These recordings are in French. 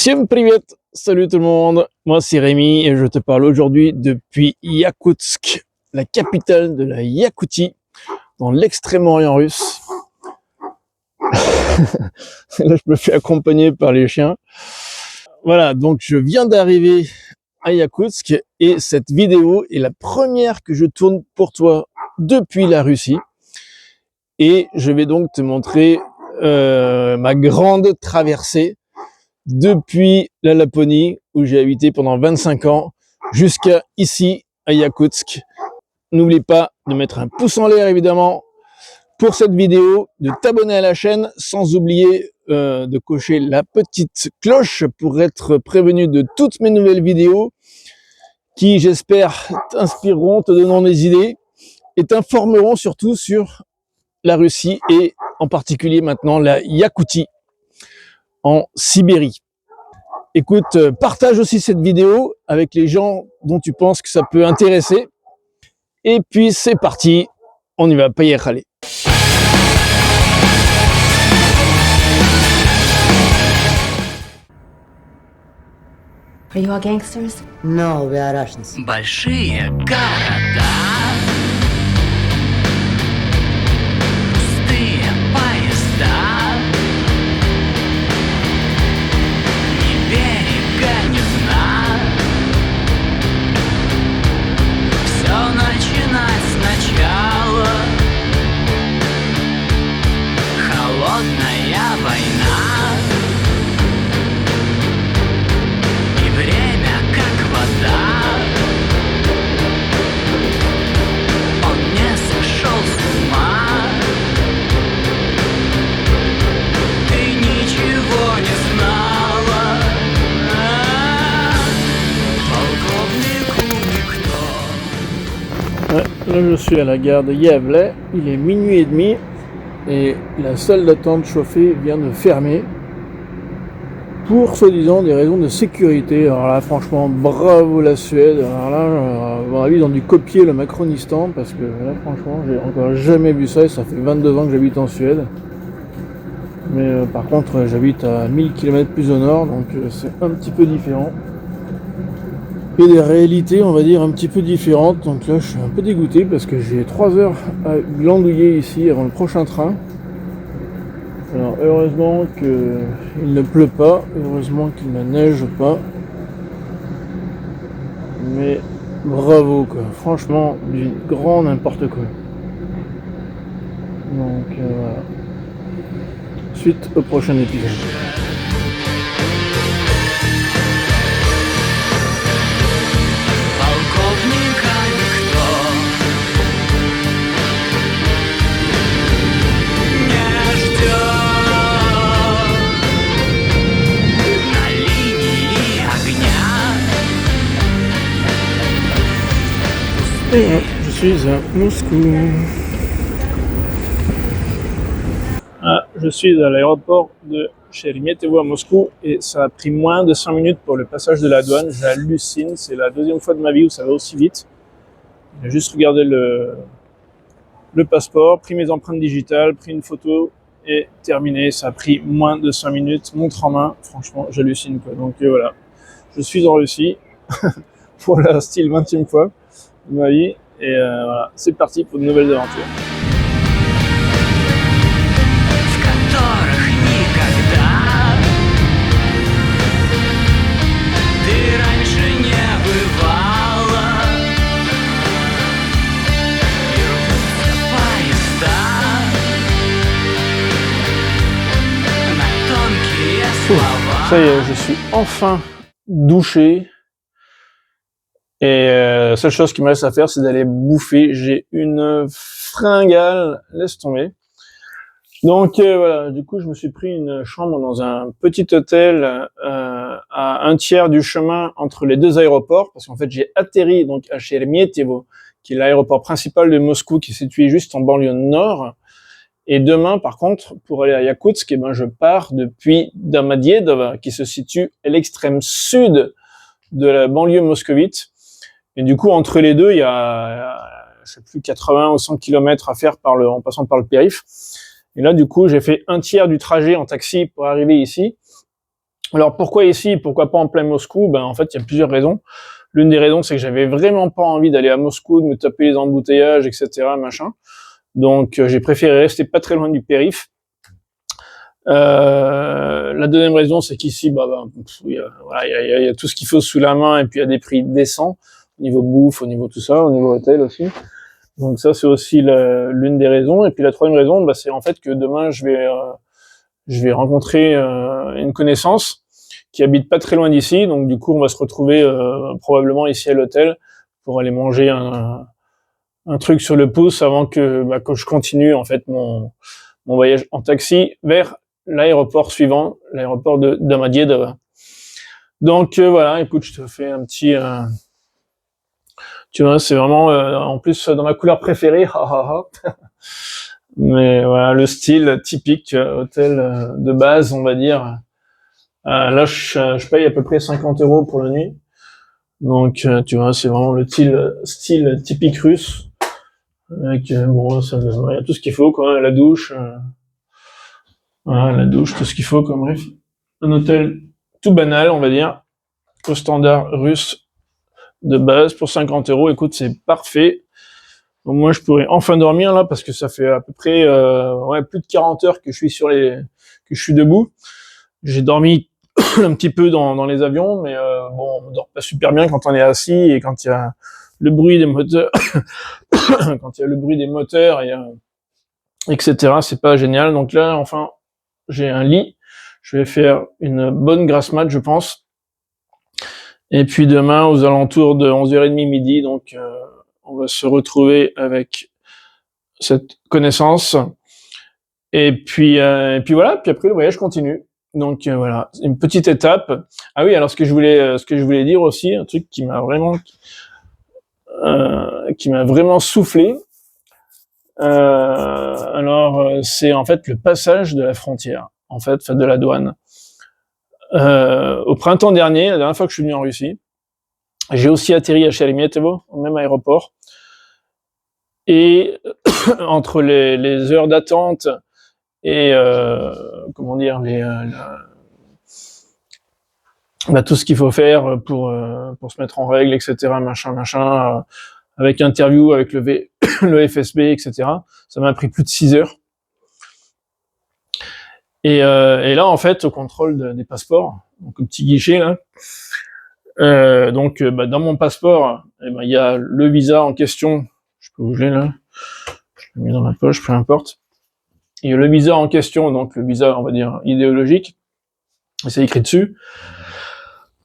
Всем привет! Salut tout le monde! Moi c'est Rémi et je te parle aujourd'hui depuis Yakoutsk, la capitale de la Yakoutie, dans l'extrême-orient russe. Là je me fais accompagner par les chiens. Voilà, donc je viens d'arriver à Yakoutsk et cette vidéo est la première que je tourne pour toi depuis la Russie. Et je vais donc te montrer ma grande traversée depuis la Laponie, où j'ai habité pendant 25 ans, jusqu'à ici, à Yakoutsk. N'oublie pas de mettre un pouce en l'air, évidemment, pour cette vidéo, de t'abonner à la chaîne, sans oublier de cocher la petite cloche pour être prévenu de toutes mes nouvelles vidéos, qui, j'espère, t'inspireront, te donneront des idées, et t'informeront surtout sur la Russie, et en particulier maintenant la Yakoutie, en Sibérie. Écoute, partage aussi cette vidéo avec les gens dont tu penses que ça peut intéresser. Et puis c'est parti, on y va, поехали. Are you all gangsters? No, we are Russians. Большие города, пустые поезда, ни берега, ни дна. Все начинать сначала. Холодная война. И время как вода. Он не сошел с ума. Ты ничего не знала. Полковнику никто. Ouais, là je suis à la gare de Yavle, il est minuit et demi et la salle d'attente chauffée vient de fermer pour soi-disant des raisons de sécurité. Alors là franchement bravo la Suède, alors là à mon avis ils ont dû copier le Macronistan parce que là franchement j'ai encore jamais vu ça et ça fait 22 ans que j'habite en Suède. Mais par contre j'habite à 1000 km plus au nord donc c'est un petit peu différent. Et des réalités, on va dire, un petit peu différentes. Donc là, je suis un peu dégoûté parce que j'ai 3 heures à glandouiller ici avant le prochain train. Alors, heureusement qu'il ne pleut pas, heureusement qu'il ne neige pas. Mais bravo, quoi. Franchement, du grand n'importe quoi. Donc, voilà. Suite au prochain épisode. Полковника никто не ждет на линии огня. Et je suis à Moscou. Je suis à l'aéroport de Sheremetyevo à Moscou et ça a pris moins de 5 minutes pour le passage de la douane. J'hallucine, c'est la deuxième fois de ma vie où ça va aussi vite. J'ai juste regardé le passeport, pris mes empreintes digitales, pris une photo et terminé. Ça a pris moins de 5 minutes, montre en main. Franchement, j'hallucine, quoi. Donc voilà, je suis en Russie pour la style 20e fois de ma vie. Et voilà, c'est parti pour de nouvelles aventures. В которых никогда ты раньше не бывала. И рвутся поезда на тонкие слова. Ça y est, je suis enfin douché. Et la seule chose qui me reste à faire, c'est d'aller bouffer. J'ai une fringale, laisse tomber. Donc voilà, du coup, je me suis pris une chambre dans un petit hôtel à un tiers du chemin entre les deux aéroports, parce qu'en fait, j'ai atterri donc à Sheremetyevo, qui est l'aéroport principal de Moscou, qui est situé juste en banlieue nord. Et demain, par contre, pour aller à Yakoutsk, eh ben, je pars depuis Domodedovo, qui se situe à l'extrême sud de la banlieue moscovite. Et du coup, entre les deux, il y a, je sais plus, 80 ou 100 km à faire en passant par le périph'. Et là, du coup, j'ai fait un tiers du trajet en taxi pour arriver ici. Alors pourquoi ici, pourquoi pas en plein Moscou? Ben en fait, il y a plusieurs raisons. L'une des raisons, c'est que j'avais vraiment pas envie d'aller à Moscou, de me taper les embouteillages, etc., machin. Donc j'ai préféré rester pas très loin du périph'. La deuxième raison, c'est qu'ici, il y a tout ce qu'il faut sous la main, et puis il y a des prix décents au niveau bouffe, au niveau tout ça, au niveau hôtel aussi. Donc ça, c'est aussi l'une des raisons. Et puis la troisième raison, c'est en fait que demain, je vais rencontrer une connaissance qui habite pas très loin d'ici. Donc du coup, on va se retrouver probablement ici à l'hôtel pour aller manger un truc sur le pouce avant que je continue en fait mon voyage en taxi vers l'aéroport suivant, l'aéroport de Domodedovo. Donc voilà, écoute, je te fais un petit... tu vois, c'est vraiment en plus dans ma couleur préférée. Mais voilà, le style typique hôtel de base, on va dire. Là, je paye à peu près 50 € pour la nuit. Donc, tu vois, c'est vraiment le style typique russe. Avec, bon, ça, il y a tout ce qu'il faut, quoi. La douche, voilà, la douche, tout ce qu'il faut, comme bref. Un hôtel tout banal, on va dire, au standard russe de base pour 50 €. Écoute, c'est parfait. Donc, moi, je pourrais enfin dormir là parce que ça fait à peu près plus de 40 heures que je suis debout. J'ai dormi un petit peu dans les avions, mais bon, on dort pas super bien quand on est assis et quand il y a le bruit des moteurs, quand il y a le bruit des moteurs et etc. C'est pas génial. Donc là, enfin, j'ai un lit. Je vais faire une bonne grasse mat, je pense. Et puis demain, aux alentours de 11h30 midi, donc on va se retrouver avec cette connaissance. Et puis voilà. Puis après, le voyage continue. Donc voilà, une petite étape. Ah oui, alors ce que je voulais dire aussi, un truc qui m'a vraiment soufflé. C'est en fait le passage de la frontière, en fait, de la douane. Au printemps dernier, la dernière fois que je suis venu en Russie, j'ai aussi atterri à Sheremetyevo, au même aéroport. Et entre les heures d'attente et tout ce qu'il faut faire pour se mettre en règle, etc., machin, avec interview avec le FSB, etc. Ça m'a pris plus de 6 heures. Et là, en fait, au contrôle des passeports, donc au petit guichet là, dans mon passeport, il y a le visa en question. Je peux bouger là. Je l'ai mis dans ma poche, peu importe. Il y a le visa en question, donc le visa, on va dire, idéologique. Et c'est écrit dessus.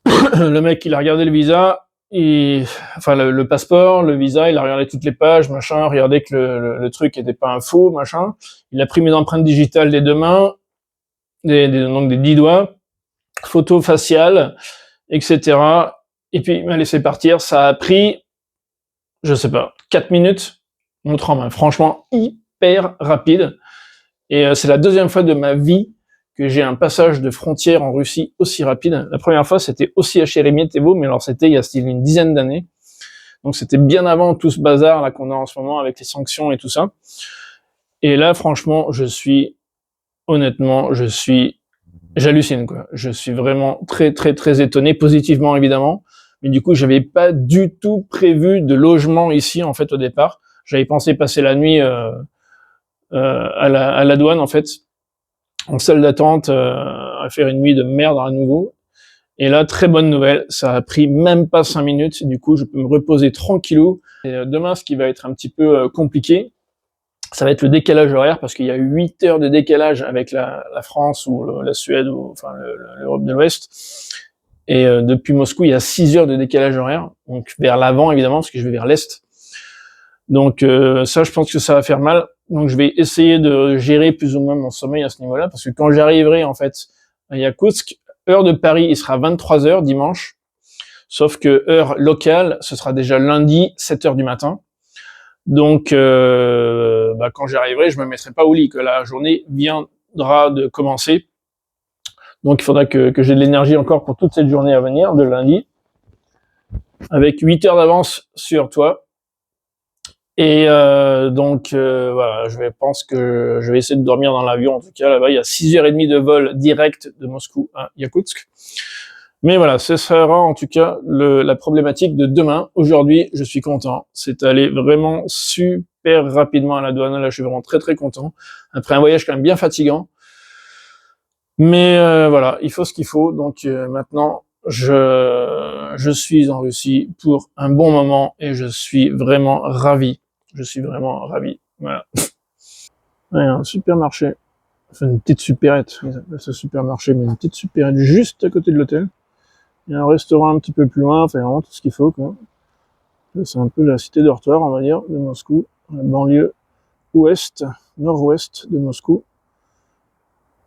Le mec, il a regardé le visa, le passeport, le visa, il a regardé toutes les pages, machin, regardé que le truc était pas un faux, machin. Il a pris mes empreintes digitales des deux mains, donc des 10 doigts, photo faciale, etc. Et puis il m'a laissé partir. Ça a pris, je sais pas, 4 minutes, montre en main. Franchement, hyper rapide. Et c'est la deuxième fois de ma vie que j'ai un passage de frontière en Russie aussi rapide. La première fois, c'était aussi à Sheremetyevo, mais alors c'était il y a une dizaine d'années. Donc c'était bien avant tout ce bazar là qu'on a en ce moment avec les sanctions et tout ça. Et là, franchement, j'hallucine, quoi. Je suis vraiment très, très, très étonné, positivement évidemment. Mais du coup, j'avais pas du tout prévu de logement ici, en fait, au départ. J'avais pensé passer la nuit à la douane, en fait, en salle d'attente, à faire une nuit de merde à nouveau. Et là, très bonne nouvelle, ça a pris même pas 5 minutes. Du coup, je peux me reposer tranquillou. Et demain, ce qui va être un petit peu compliqué, ça va être le décalage horaire, parce qu'il y a 8 heures de décalage avec la France ou la Suède ou enfin l'Europe de l'Ouest. Et depuis Moscou, il y a 6 heures de décalage horaire, donc vers l'avant évidemment, parce que je vais vers l'est. Donc ça, je pense que ça va faire mal. Donc je vais essayer de gérer plus ou moins mon sommeil à ce niveau-là, parce que quand j'arriverai en fait à Yakoutsk, heure de Paris, il sera 23h dimanche, sauf que heure locale, ce sera déjà lundi 7h du matin. Donc quand j'arriverai, je me mettrai pas au lit, que la journée viendra de commencer. Donc il faudra que j'ai de l'énergie encore pour toute cette journée à venir, de lundi, avec 8 heures d'avance sur toi. Et donc voilà, pense que je vais essayer de dormir dans l'avion. En tout cas, là-bas, il y a 6h30 de vol direct de Moscou à Yakoutsk. Mais voilà, ce sera en tout cas la problématique de demain. Aujourd'hui, je suis content. C'est allé vraiment super rapidement à la douane. Là, je suis vraiment très très content. Après un voyage quand même bien fatigant. Mais voilà, il faut ce qu'il faut. Donc maintenant, je suis en Russie pour un bon moment et je suis vraiment ravi. Je suis vraiment ravi. Voilà. Ouais, un supermarché. Enfin, une petite supérette. Ils appellent ça supermarché, mais une petite supérette juste à côté de l'hôtel. Il y a un restaurant un petit peu plus loin. Enfin, vraiment tout ce qu'il faut, quoi. C'est un peu la cité dortoir, on va dire, de Moscou. La banlieue ouest, nord-ouest de Moscou.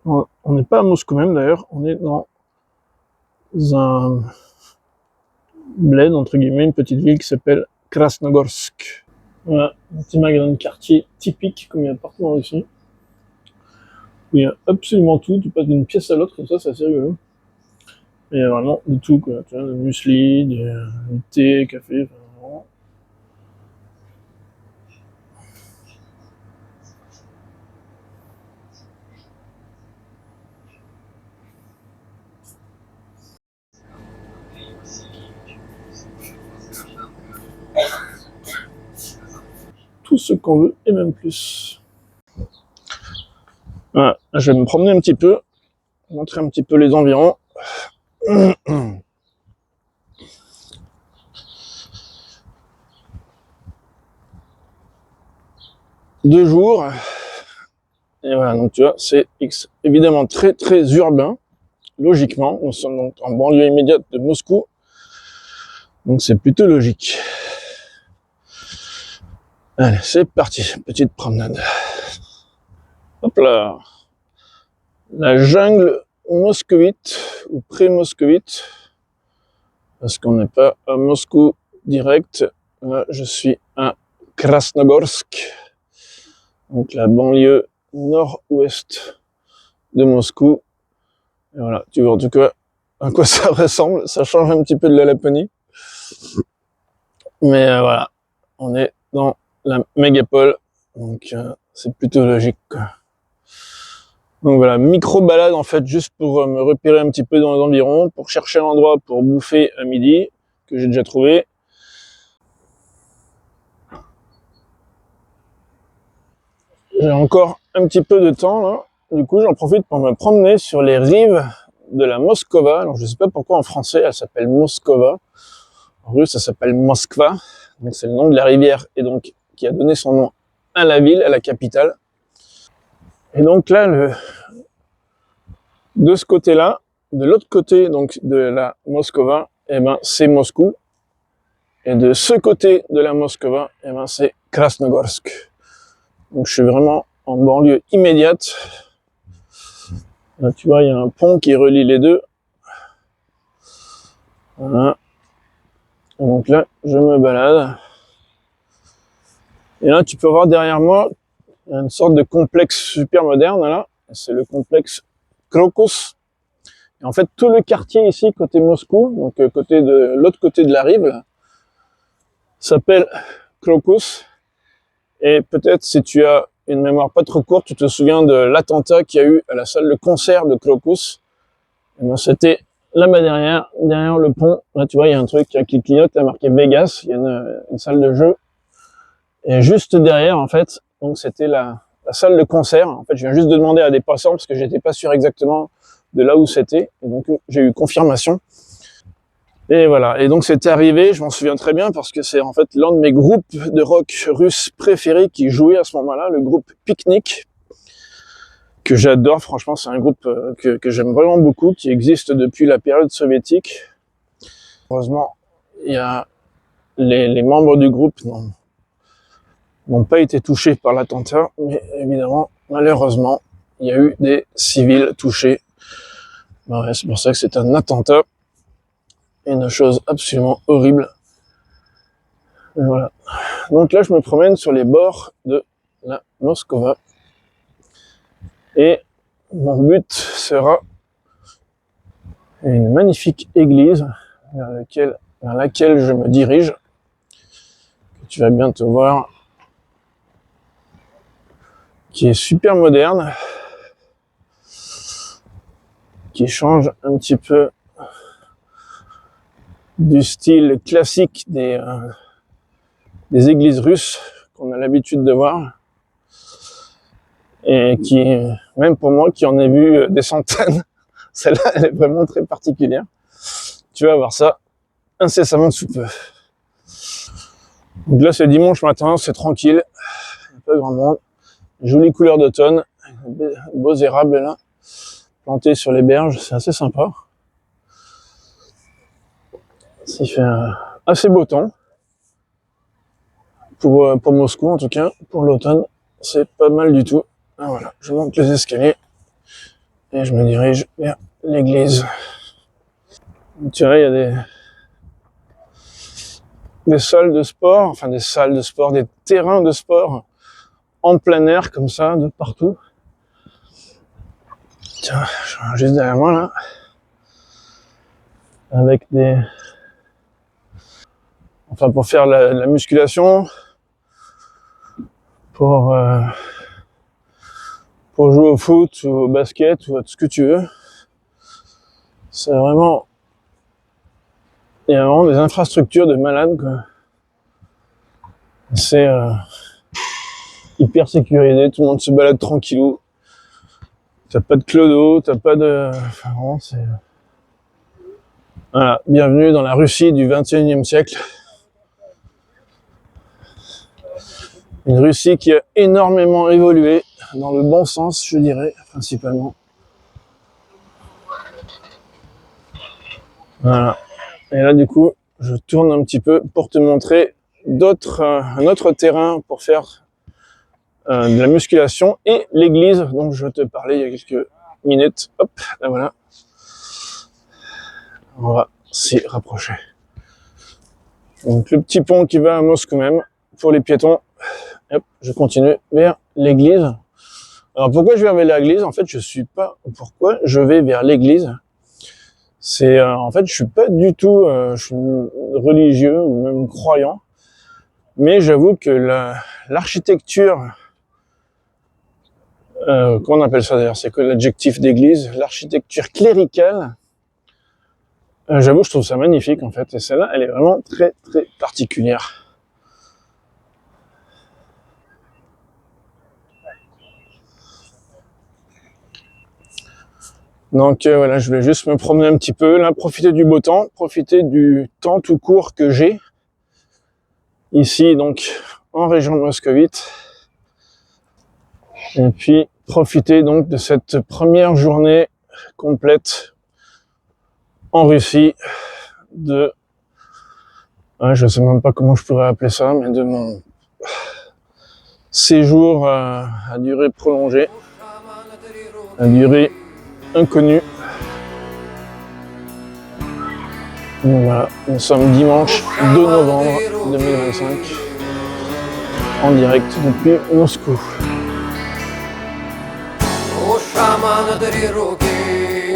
On n'est pas à Moscou même, d'ailleurs. On est dans un bled, entre guillemets, une petite ville qui s'appelle Krasnogorsk. Voilà, un petit magasin de quartier typique, comme il y a partout en Russie. Où il y a absolument tout, tu passes d'une pièce à l'autre, comme ça, c'est assez rigolo. Et il y a vraiment de tout, quoi. Tu vois, du muesli, du thé, café, enfin, vraiment. Tout ce qu'on veut et même plus. Voilà, je vais me promener un petit peu, montrer un petit peu les environs. 2 jours. Et voilà, donc tu vois, c'est évidemment très très urbain, logiquement. Nous sommes donc en banlieue immédiate de Moscou. Donc c'est plutôt logique. Allez, c'est parti, petite promenade. Hop là. La jungle moscovite, ou pré-moscovite, parce qu'on n'est pas à Moscou direct. Là, je suis à Krasnogorsk, donc la banlieue nord-ouest de Moscou. Et voilà, tu vois en tout cas à quoi ça ressemble. Ça change un petit peu de la Laponie. Mais voilà, on est dans la mégapole, donc c'est plutôt logique, quoi. Donc voilà, micro-balade en fait, juste pour me repérer un petit peu dans les environs, pour chercher un endroit pour bouffer à midi, que j'ai déjà trouvé. J'ai encore un petit peu de temps là, du coup j'en profite pour me promener sur les rives de la Moskova. Alors je sais pas pourquoi en français elle s'appelle Moskova, en russe ça s'appelle Moskva, donc c'est le nom de la rivière et donc qui a donné son nom à la ville, à la capitale. Et donc là, de ce côté-là, de l'autre côté donc de la Moskova, eh ben c'est Moscou. Et de ce côté de la Moskova, eh ben c'est Krasnogorsk. Donc je suis vraiment en banlieue immédiate. Là, tu vois, il y a un pont qui relie les deux. Voilà. Et donc là, je me balade. Et là, tu peux voir derrière moi, il y a une sorte de complexe super moderne là. C'est le complexe Crocus. Et en fait, tout le quartier ici, côté Moscou, donc côté de l'autre côté de la rive, s'appelle Crocus. Et peut-être si tu as une mémoire pas trop courte, tu te souviens de l'attentat qu'il y a eu à la salle de concert de Crocus. Et ben, c'était là-bas derrière le pont. Là, tu vois, il y a un truc qui clignote, il y a marqué Vegas, il y a une salle de jeu. Et juste derrière, en fait, donc c'était la salle de concert. En fait, je viens juste de demander à des passants parce que j'étais pas sûr exactement de là où c'était. Et donc, j'ai eu confirmation. Et voilà. Et donc, c'était arrivé, je m'en souviens très bien parce que c'est en fait l'un de mes groupes de rock russe préférés qui jouait à ce moment-là, le groupe Picnic, que j'adore. Franchement, c'est un groupe que j'aime vraiment beaucoup, qui existe depuis la période soviétique. Heureusement, il y a les membres du groupe n'ont pas été touchés par l'attentat, mais évidemment, malheureusement, il y a eu des civils touchés. Ben ouais, c'est pour ça que c'est un attentat, une chose absolument horrible. Et voilà. Donc là, je me promène sur les bords de la Moskova, et mon but sera une magnifique église vers laquelle je me dirige, que tu vas bien te voir qui est super moderne, qui change un petit peu du style classique des églises russes qu'on a l'habitude de voir, et qui, même pour moi qui en ai vu des centaines, celle-là elle est vraiment très particulière. Tu vas voir ça incessamment sous peu. Donc là c'est dimanche matin, c'est tranquille, il n'y a pas grand monde, jolie couleur d'automne, beaux érables là, plantés sur les berges, c'est assez sympa. Il fait assez beau temps. Pour Moscou en tout cas, pour l'automne, c'est pas mal du tout. Ah, voilà, je monte les escaliers et je me dirige vers l'église. Tu vois, il y a des salles de sport, enfin des salles de sport, des terrains de sport en plein air comme ça, de partout. Tiens, juste derrière moi là, avec des... Enfin pour faire la musculation, pour jouer au foot ou au basket ou à tout ce que tu veux. C'est vraiment... Il y a vraiment des infrastructures de malades, quoi. C'est hyper sécurisé, tout le monde se balade tranquillou. T'as pas de clodo, t'as pas de... Enfin vraiment c'est... Voilà, bienvenue dans la Russie du XXIe siècle. Une Russie qui a énormément évolué, dans le bon sens, je dirais, principalement. Voilà. Et là, du coup, je tourne un petit peu pour te montrer un autre terrain pour faire de la musculation et l'église dont je te parlais il y a quelques minutes. Hop, là voilà. On va s'y rapprocher. Donc le petit pont qui va à Moscou même, pour les piétons. Hop, je continue vers l'église. Alors pourquoi je vais vers l'église? En fait, je suis pas... Pourquoi je vais vers l'église? C'est en fait, je suis pas du tout je suis religieux ou même croyant, mais j'avoue que l'architecture, comment on appelle ça d'ailleurs? C'est que l'adjectif d'église, l'architecture cléricale. J'avoue, je trouve ça magnifique en fait, et celle-là, elle est vraiment très très particulière. Donc voilà, je voulais juste me promener un petit peu, là, profiter du beau temps, profiter du temps tout court que j'ai ici, donc en région moscovite, et puis profiter donc de cette première journée complète en Russie de... Ouais, je sais même pas comment je pourrais appeler ça, mais de mon séjour à durée prolongée, à durée inconnue. Donc voilà, nous sommes dimanche 2 novembre 2025, en direct depuis Moscou. У шамана 3 руки,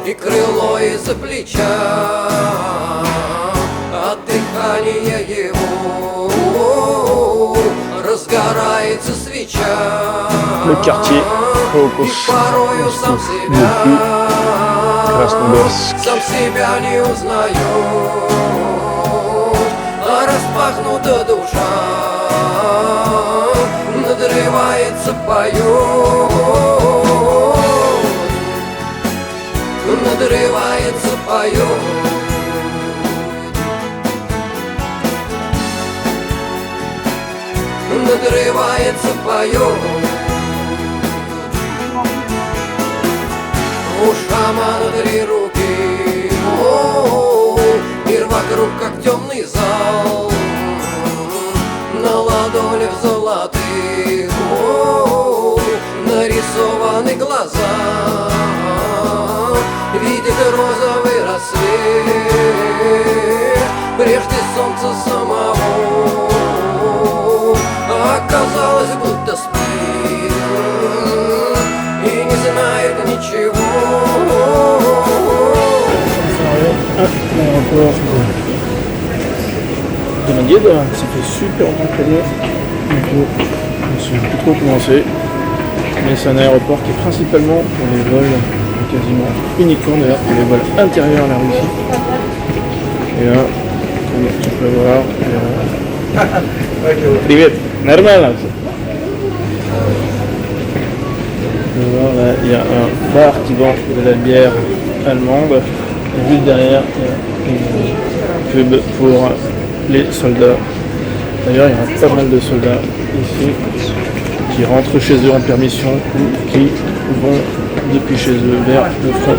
и крыло из-за плеча, от дыхания его разгорается свеча. Le quartier Крокус, depuis Krasnodarsk. Сам себя не узнаю, а распахнута душа, надрывается, поет, надрывается, поет. Надрывается, поет. У шамана 3 руки, мир вокруг как темный зал, на ладонях золотых нарисованы глаза, видит розовый рассвет, прежде солнца самого. Оказалось, будто спит и не знает ничего. De la Guédre, ça fait super bon cadeau. Je ne sais plus trop comment c'est. Mais c'est un aéroport qui est principalement pour les vols, quasiment uniquement d'ailleurs pour les vols intérieurs à la Russie. Et là, comme tu peux voir, Привет, нормально. Tu peux voir là, il y a un bar qui vend de la bière allemande. Et juste derrière, il y a une pub pour les soldats. D'ailleurs, il y a pas mal de soldats ici qui rentrent chez eux en permission ou qui vont depuis chez eux vers le front.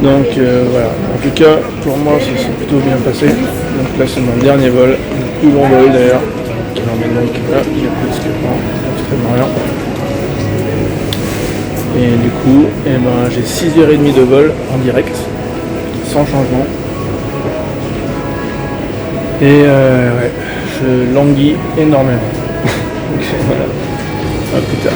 Donc voilà, en tout cas pour moi ça s'est plutôt bien passé. Donc là c'est mon dernier vol, le plus long vol d'ailleurs, qui m'emmène donc là, il y a presque en Extrême-Orient. Et du coup, j'ai 6h30 de vol en direct, sans changement. Et ouais, je languis énormément. Donc voilà, à plus tard.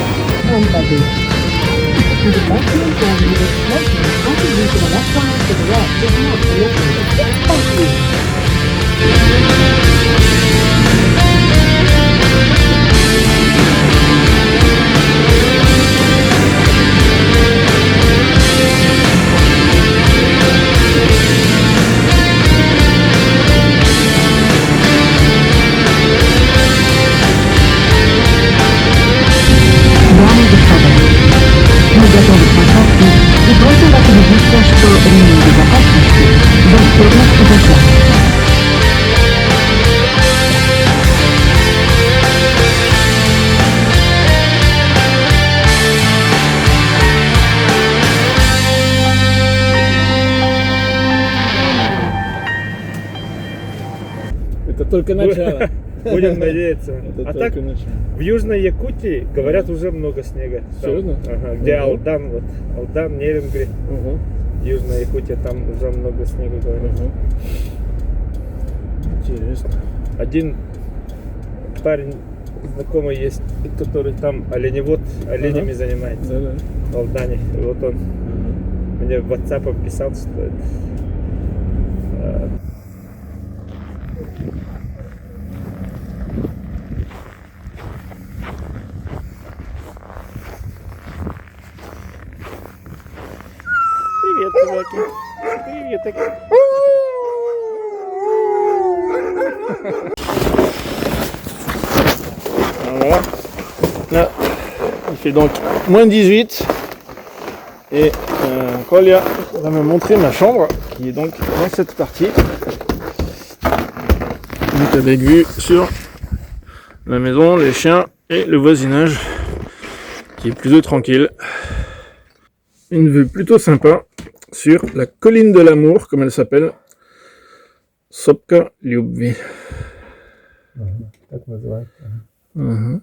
Это только начало. Будем надеяться. Это А так, только начало. в Южной Якутии, говорят, уже много снега. Там, Серьезно? Ага, где Ого. Алдан, вот, Алдан, Нерингри, Угу. Южная Якутия, там уже много снега, говорят. Угу. Интересно. Один парень знакомый есть, который там оленевод, оленями занимается, Да-да. в Алдане. И вот он мне в WhatsApp писал, что Привет, собаки. Привет. Voilà. Là, il fait donc moins 18. Et Kolia va me montrer ma chambre, qui est donc dans cette partie. Donc avec vue sur la maison, les chiens et le voisinage, qui est plutôt tranquille. Une vue plutôt sympa sur la colline de l'amour, comme elle s'appelle. Sopka Lyubvi. Так называется. Mhm.